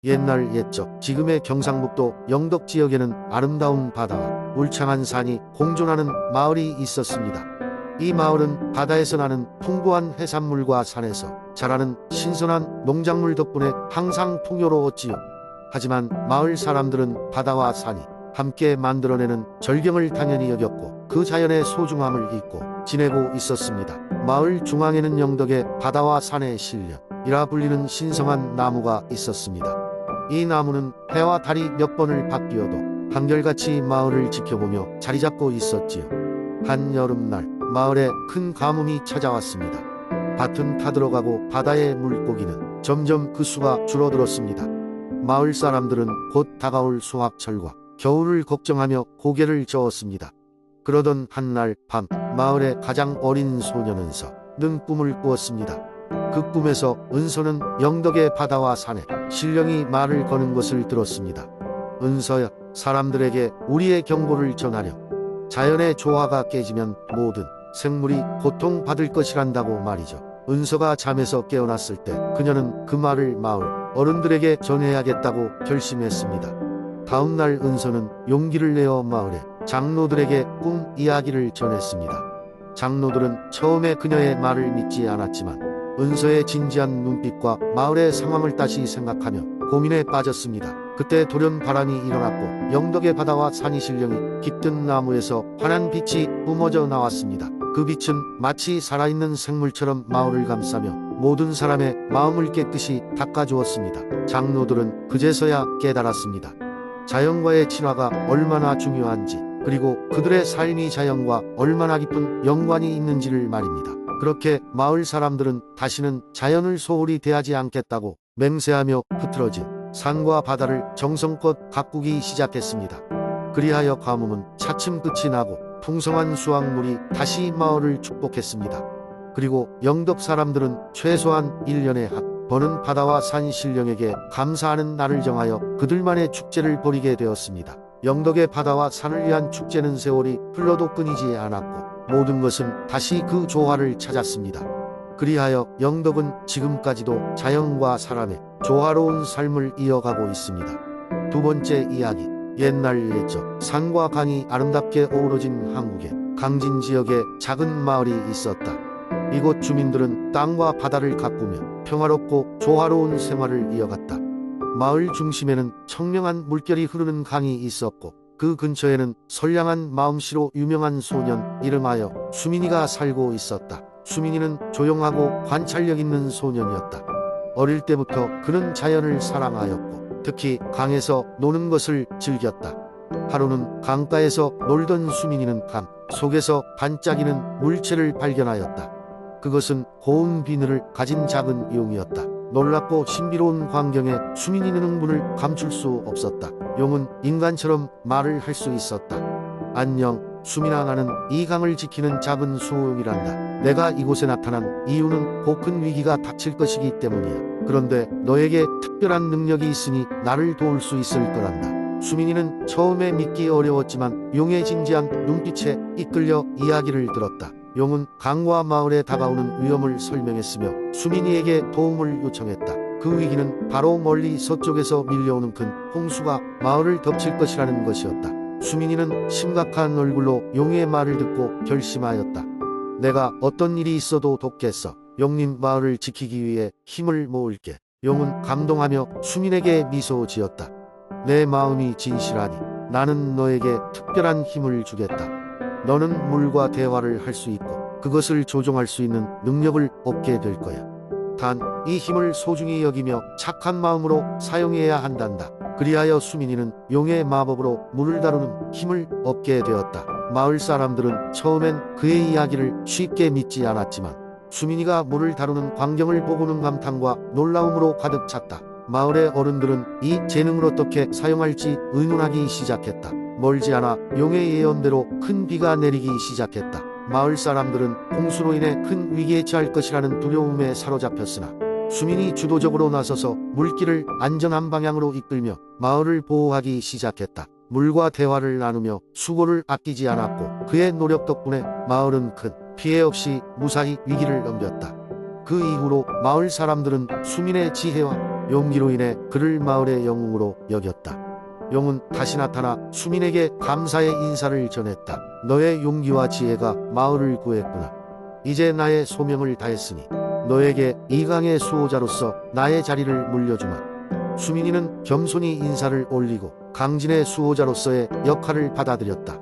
옛날 옛적 지금의 경상북도 영덕 지역에는 아름다운 바다와 울창한 산이 공존하는 마을이 있었습니다. 이 마을은 바다에서 나는 풍부한 해산물과 산에서 자라는 신선한 농작물 덕분에 항상 풍요로웠지요. 하지만 마을 사람들은 바다와 산이 함께 만들어내는 절경을 당연히 여겼고 그 자연의 소중함을 잊고 지내고 있었습니다. 마을 중앙에는 영덕의 바다와 산의 실령이라 불리는 신성한 나무가 있었습니다. 이 나무는 해와 달이 몇 번을 바뀌어도 한결같이 마을을 지켜보며 자리잡고 있었지요. 한 여름날 마을에 큰 가뭄이 찾아왔습니다. 밭은 타들어가고 바다의 물고기는 점점 그 수가 줄어들었습니다. 마을 사람들은 곧 다가올 수확철과 겨울을 걱정하며 고개를 저었습니다. 그러던 한날 밤 마을의 가장 어린 소년 은서는 꿈을 꾸었습니다. 그 꿈에서 은서는 영덕의 바다와 산에 신령이 말을 거는 것을 들었습니다. 은서야, 사람들에게 우리의 경고를 전하렴. 자연의 조화가 깨지면 모든 생물이 고통받을 것이란다고 말이죠. 은서가 잠에서 깨어났을 때 그녀는 그 말을 마을 어른들에게 전해야겠다고 결심했습니다. 다음날 은서는 용기를 내어 마을의 장로들에게 꿈 이야기를 전했습니다. 장로들은 처음에 그녀의 말을 믿지 않았지만 은서의 진지한 눈빛과 마을의 상황을 다시 생각하며 고민에 빠졌습니다. 그때 돌연 바람이 일어났고 영덕의 바다와 산이 신령이 깃든 나무에서 환한 빛이 뿜어져 나왔습니다. 그 빛은 마치 살아있는 생물처럼 마을을 감싸며 모든 사람의 마음을 깨끗이 닦아주었습니다. 장로들은 그제서야 깨달았습니다. 자연과의 친화가 얼마나 중요한지, 그리고 그들의 삶이 자연과 얼마나 깊은 연관이 있는지를 말입니다. 그렇게 마을 사람들은 다시는 자연을 소홀히 대하지 않겠다고 맹세하며 흐트러진 산과 바다를 정성껏 가꾸기 시작했습니다. 그리하여 가뭄은 차츰 끝이 나고 풍성한 수확물이 다시 마을을 축복했습니다. 그리고 영덕 사람들은 최소한 1년에 한 번은 바다와 산 신령에게 감사하는 날을 정하여 그들만의 축제를 벌이게 되었습니다. 영덕의 바다와 산을 위한 축제는 세월이 흘러도 끊이지 않았고 모든 것은 다시 그 조화를 찾았습니다. 그리하여 영덕은 지금까지도 자연과 사람의 조화로운 삶을 이어가고 있습니다. 두 번째 이야기. 옛날 옛적 산과 강이 아름답게 어우러진 한국의 강진 지역에 작은 마을이 있었다. 이곳 주민들은 땅과 바다를 가꾸며 평화롭고 조화로운 생활을 이어갔다. 마을 중심에는 청명한 물결이 흐르는 강이 있었고 그 근처에는 선량한 마음씨로 유명한 소년 이름하여 수민이가 살고 있었다. 수민이는 조용하고 관찰력 있는 소년이었다. 어릴 때부터 그는 자연을 사랑하였고 특히 강에서 노는 것을 즐겼다. 하루는 강가에서 놀던 수민이는 강 속에서 반짝이는 물체를 발견하였다. 그것은 고운 비늘을 가진 작은 용이었다. 놀랍고 신비로운 광경에 수민이는 흥분을 감출 수 없었다. 용은 인간처럼 말을 할 수 있었다. 안녕, 수민아, 나는 이 강을 지키는 작은 수호용이란다. 내가 이곳에 나타난 이유는 곧 큰 위기가 닥칠 것이기 때문이야. 그런데 너에게 특별한 능력이 있으니 나를 도울 수 있을 거란다. 수민이는 처음에 믿기 어려웠지만 용의 진지한 눈빛에 이끌려 이야기를 들었다. 용은 강과 마을에 다가오는 위험을 설명했으며 수민이에게 도움을 요청했다. 그 위기는 바로 멀리 서쪽에서 밀려오는 큰 홍수가 마을을 덮칠 것이라는 것이었다. 수민이는 심각한 얼굴로 용의 말을 듣고 결심하였다. 내가 어떤 일이 있어도 돕겠어. 용님, 마을을 지키기 위해 힘을 모을게. 용은 감동하며 수민에게 미소 지었다. 내 마음이 진실하니 나는 너에게 특별한 힘을 주겠다. 너는 물과 대화를 할 수 있고 그것을 조종할 수 있는 능력을 얻게 될 거야. 단 이 힘을 소중히 여기며 착한 마음으로 사용해야 한단다. 그리하여 수민이는 용의 마법으로 물을 다루는 힘을 얻게 되었다. 마을 사람들은 처음엔 그의 이야기를 쉽게 믿지 않았지만 수민이가 물을 다루는 광경을 보고는 감탄과 놀라움으로 가득 찼다. 마을의 어른들은 이 재능을 어떻게 사용할지 의논하기 시작했다. 멀지 않아 용의 예언대로 큰 비가 내리기 시작했다. 마을 사람들은 홍수로 인해 큰 위기에 처할 것이라는 두려움에 사로잡혔으나 수민이 주도적으로 나서서 물길을 안전한 방향으로 이끌며 마을을 보호하기 시작했다. 물과 대화를 나누며 수고를 아끼지 않았고 그의 노력 덕분에 마을은 큰 피해 없이 무사히 위기를 넘겼다. 그 이후로 마을 사람들은 수민의 지혜와 용기로 인해 그를 마을의 영웅으로 여겼다. 용은 다시 나타나 수민에게 감사의 인사를 전했다. 너의 용기와 지혜가 마을을 구했구나. 이제 나의 소명을 다했으니 너에게 이강의 수호자로서 나의 자리를 물려주마. 수민이는 겸손히 인사를 올리고 강진의 수호자로서의 역할을 받아들였다.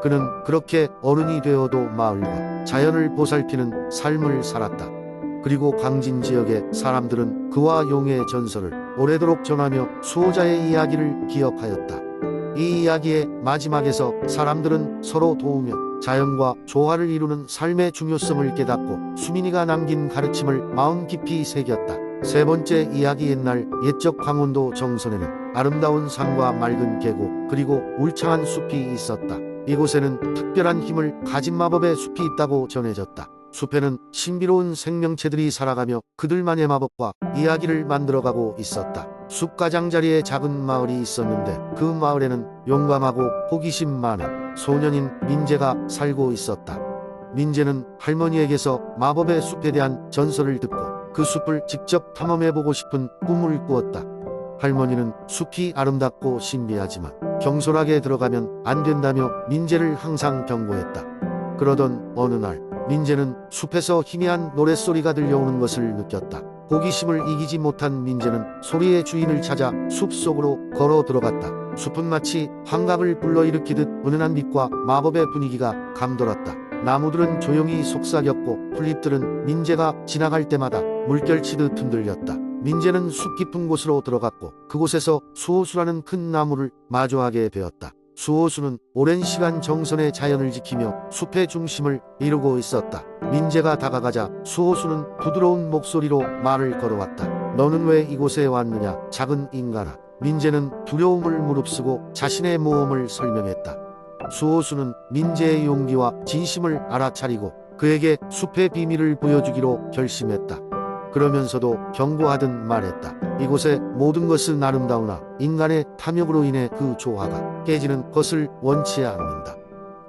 그는 그렇게 어른이 되어도 마을과 자연을 보살피는 삶을 살았다. 그리고 강진 지역의 사람들은 그와 용의 전설을 오래도록 전하며 수호자의 이야기를 기억하였다. 이 이야기의 마지막에서 사람들은 서로 도우며 자연과 조화를 이루는 삶의 중요성을 깨닫고 수민이가 남긴 가르침을 마음 깊이 새겼다. 세 번째 이야기. 옛날 옛적 강원도 정선에는 아름다운 산과 맑은 계곡 그리고 울창한 숲이 있었다. 이곳에는 특별한 힘을 가진 마법의 숲이 있다고 전해졌다. 숲에는 신비로운 생명체들이 살아가며 그들만의 마법과 이야기를 만들어가고 있었다. 숲 가장자리에 작은 마을이 있었는데 그 마을에는 용감하고 호기심 많은 소년인 민재가 살고 있었다. 민재는 할머니에게서 마법의 숲에 대한 전설을 듣고 그 숲을 직접 탐험해보고 싶은 꿈을 꾸었다. 할머니는 숲이 아름답고 신비하지만 경솔하게 들어가면 안 된다며 민재를 항상 경고했다. 그러던 어느 날 민재는 숲에서 희미한 노랫소리가 들려오는 것을 느꼈다. 호기심을 이기지 못한 민재는 소리의 주인을 찾아 숲 속으로 걸어 들어갔다. 숲은 마치 환각을 불러일으키듯 은은한 빛과 마법의 분위기가 감돌았다. 나무들은 조용히 속삭였고 풀잎들은 민재가 지나갈 때마다 물결치듯 흔들렸다. 민재는 숲 깊은 곳으로 들어갔고 그곳에서 수호수라는 큰 나무를 마주하게 되었다. 수호수는 오랜 시간 정선의 자연을 지키며 숲의 중심을 이루고 있었다. 민재가 다가가자 수호수는 부드러운 목소리로 말을 걸어왔다. 너는 왜 이곳에 왔느냐, 작은 인간아. 민재는 두려움을 무릅쓰고 자신의 모험을 설명했다. 수호수는 민재의 용기와 진심을 알아차리고 그에게 숲의 비밀을 보여주기로 결심했다. 그러면서도 경고하듯 말했다. 이곳의 모든 것은 아름다우나 인간의 탐욕으로 인해 그 조화가 깨지는 것을 원치 않는다.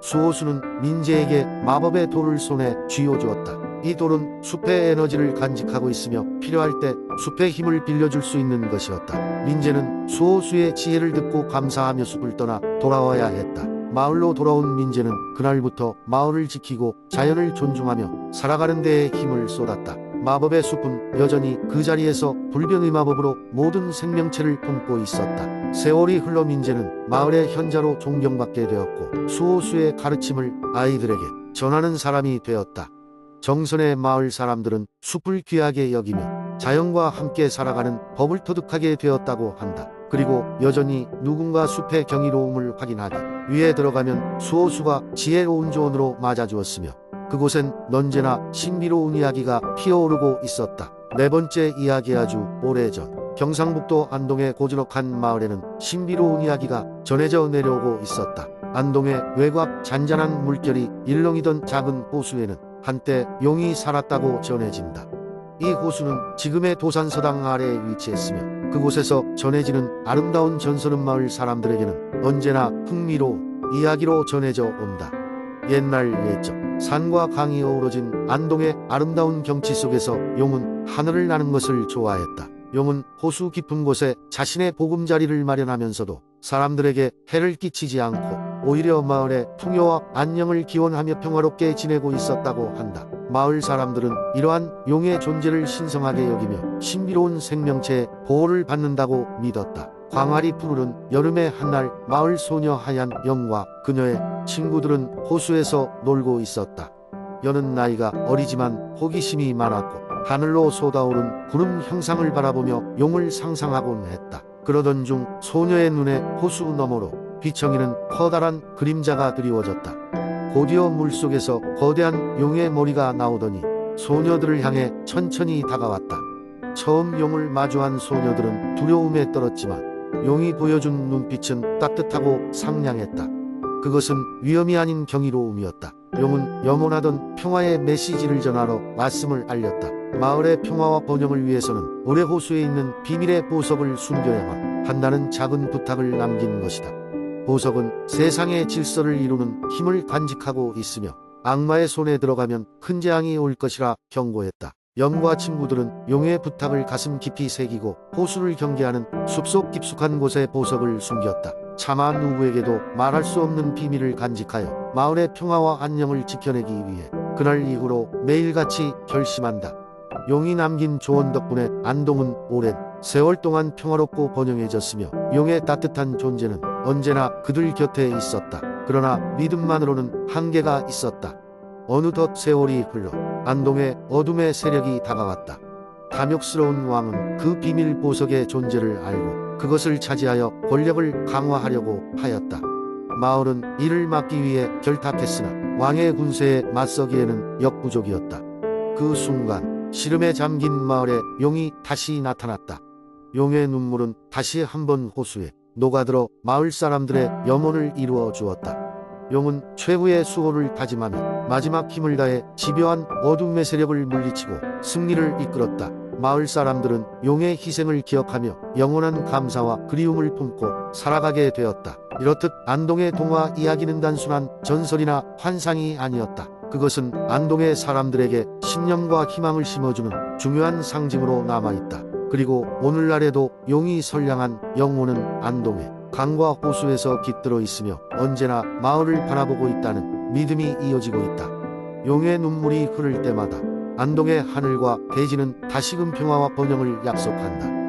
수호수는 민재에게 마법의 돌을 손에 쥐어주었다. 이 돌은 숲의 에너지를 간직하고 있으며 필요할 때 숲의 힘을 빌려줄 수 있는 것이었다. 민재는 수호수의 지혜를 듣고 감사하며 숲을 떠나 돌아와야 했다. 마을로 돌아온 민재는 그날부터 마을을 지키고 자연을 존중하며 살아가는 데에 힘을 쏟았다. 마법의 숲은 여전히 그 자리에서 불변의 마법으로 모든 생명체를 품고 있었다. 세월이 흘러 민재는 마을의 현자로 존경받게 되었고 수호수의 가르침을 아이들에게 전하는 사람이 되었다. 정선의 마을 사람들은 숲을 귀하게 여기며 자연과 함께 살아가는 법을 터득하게 되었다고 한다. 그리고 여전히 누군가 숲의 경이로움을 확인하기 위해 들어가면 수호수가 지혜로운 조언으로 맞아주었으며 그곳엔 언제나 신비로운 이야기가 피어오르고 있었다. 네 번째 이야기. 아주 오래전 경상북도 안동의 고즈넉한 마을에는 신비로운 이야기가 전해져 내려오고 있었다. 안동의 외곽 잔잔한 물결이 일렁이던 작은 호수에는 한때 용이 살았다고 전해진다. 이 호수는 지금의 도산서당 아래에 위치했으며 그곳에서 전해지는 아름다운 전설은 마을 사람들에게는 언제나 흥미로운 이야기로 전해져 온다. 옛날 옛적 산과 강이 어우러진 안동의 아름다운 경치 속에서 용은 하늘을 나는 것을 좋아했다. 용은 호수 깊은 곳에 자신의 보금자리를 마련하면서도 사람들에게 해를 끼치지 않고 오히려 마을의 풍요와 안녕을 기원하며 평화롭게 지내고 있었다고 한다. 마을 사람들은 이러한 용의 존재를 신성하게 여기며 신비로운 생명체의 보호를 받는다고 믿었다. 광활이 푸르른 여름의 한날 마을 소녀 하얀 영과 그녀의 친구들은 호수에서 놀고 있었다. 여는 나이가 어리지만 호기심이 많았고 하늘로 솟아오른 구름 형상을 바라보며 용을 상상하곤 했다. 그러던 중 소녀의 눈에 호수 너머로 비청이는 커다란 그림자가 드리워졌다. 곧이어 물속에서 거대한 용의 머리가 나오더니 소녀들을 향해 천천히 다가왔다. 처음 용을 마주한 소녀들은 두려움에 떨었지만 용이 보여준 눈빛은 따뜻하고 상냥했다. 그것은 위험이 아닌 경이로움이었다. 용은 영원하던 평화의 메시지를 전하러 왔음을 알렸다. 마을의 평화와 번영을 위해서는 올해 호수에 있는 비밀의 보석을 숨겨야만 한다는 작은 부탁을 남긴 것이다. 보석은 세상의 질서를 이루는 힘을 간직하고 있으며 악마의 손에 들어가면 큰 재앙이 올 것이라 경고했다. 영과 친구들은 용의 부탁을 가슴 깊이 새기고 호수를 경계하는 숲속 깊숙한 곳에 보석을 숨겼다. 차마 누구에게도 말할 수 없는 비밀을 간직하여 마을의 평화와 안녕을 지켜내기 위해 그날 이후로 매일같이 결심한다. 용이 남긴 조언 덕분에 안동은 오랜 세월 동안 평화롭고 번영해졌으며 용의 따뜻한 존재는 언제나 그들 곁에 있었다. 그러나 믿음만으로는 한계가 있었다. 어느덧 세월이 흘러 안동의 어둠의 세력이 다가왔다. 탐욕스러운 왕은 그 비밀 보석의 존재를 알고 그것을 차지하여 권력을 강화하려고 하였다. 마을은 이를 막기 위해 결탁했으나 왕의 군세에 맞서기에는 역부족이었다. 그 순간 시름에 잠긴 마을에 용이 다시 나타났다. 용의 눈물은 다시 한번 호수에 녹아들어 마을 사람들의 염원을 이루어 주었다. 용은 최후의 수호를 다짐하며 마지막 힘을 다해 집요한 어둠의 세력을 물리치고 승리를 이끌었다. 마을 사람들은 용의 희생을 기억하며 영원한 감사와 그리움을 품고 살아가게 되었다. 이렇듯 안동의 동화 이야기는 단순한 전설이나 환상이 아니었다. 그것은 안동의 사람들에게 신념과 희망을 심어주는 중요한 상징으로 남아있다. 그리고 오늘날에도 용이 선량한 영혼은 안동의 강과 호수에서 깃들어 있으며 언제나 마을을 바라보고 있다는 믿음이 이어지고 있다. 용의 눈물이 흐를 때마다 안동의 하늘과 대지는 다시금 평화와 번영을 약속한다.